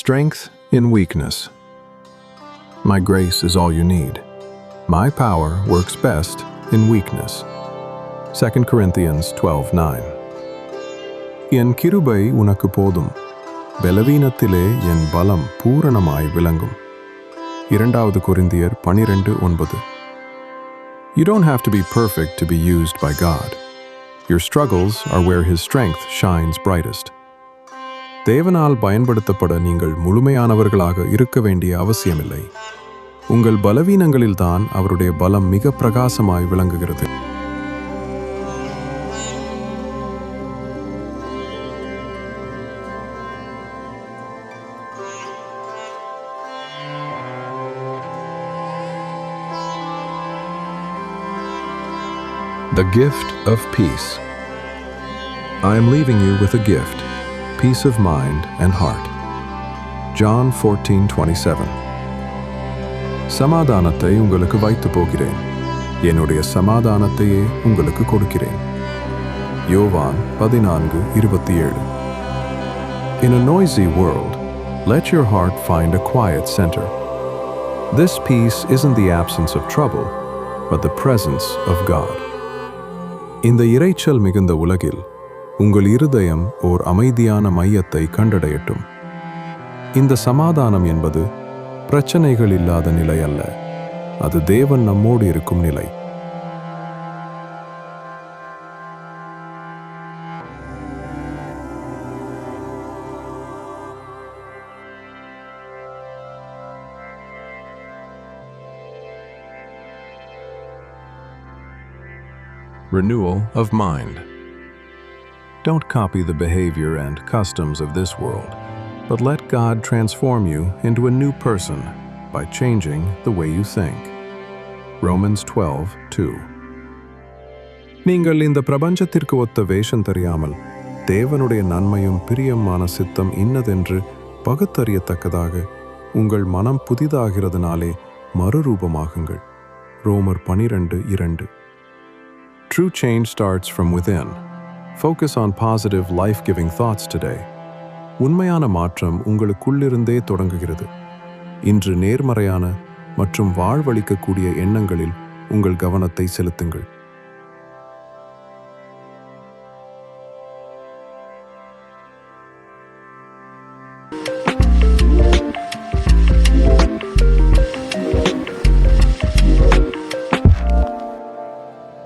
Strength in weakness. My grace is all you need. My power works best in weakness. 2 Corinthians 12:9. என் கிருபை உனக்கு போதும், பலவீனத்திலே என் பலம் பூரணமாய் விளங்கும். 2 கொரிந்தியர் 12:9. You don't have to be perfect to be used by God. Your struggles are where His strength shines brightest. தேவனால் பயன்படுத்தப்பட நீங்கள் முழுமையானவர்களாக இருக்க வேண்டிய அவசியமில்லை. உங்கள் பலவீனங்களில்தான் அவருடைய பலம் மிக பிரகாசமாய் விளங்குகிறது. The gift of peace. I am leaving you with a gift, peace of mind and heart. John 14:27. சமாதானத்தை உங்களுக்கு வைத்து போகிறேன், என்னுடைய சமாதானத்தையே உங்களுக்கு கொடுக்கிறேன். யோவான் 14:27. In a noisy world, let your heart find a quiet center. This peace isn't the absence of trouble, but the presence of God. இந்த இரைச்சல் மிகுந்த உலகில் உங்கள் இருதயம் ஓர் அமைதியான மையத்தை கண்டடையட்டும். இந்த சமாதானம் என்பது பிரச்சனைகள் இல்லாத நிலை அல்ல, அது தேவன் நம்மோடு இருக்கும் நிலை. Renewal of mind. Don't copy the behavior and customs of this world, but let God transform you into a new person by changing the way you think. Romans 12:2. நீங்கள் இந்த பிரபஞ்சத்திற்கு ஒத்த வேஷம் தெரியாமல் தேவனுடைய நன்மையும் பிரியமான சித்தம் இன்னதென்று பகுத்தறியத்தக்கதாக உங்கள் மனம் புதிதாகிறதுனாலே மறுரூபமாகுங்கள். ரோமர் 12:2. True change starts from within. Focus on positive, life-giving thoughts today. உண்மையான மாற்றம் உங்களுக்குள்ளிருந்தே தொடங்குகிறது. இன்று நேர்மறையான மற்றும் வாழ்வளிக்கக்கூடிய எண்ணங்களில் உங்கள் கவனத்தை செலுத்துங்கள்.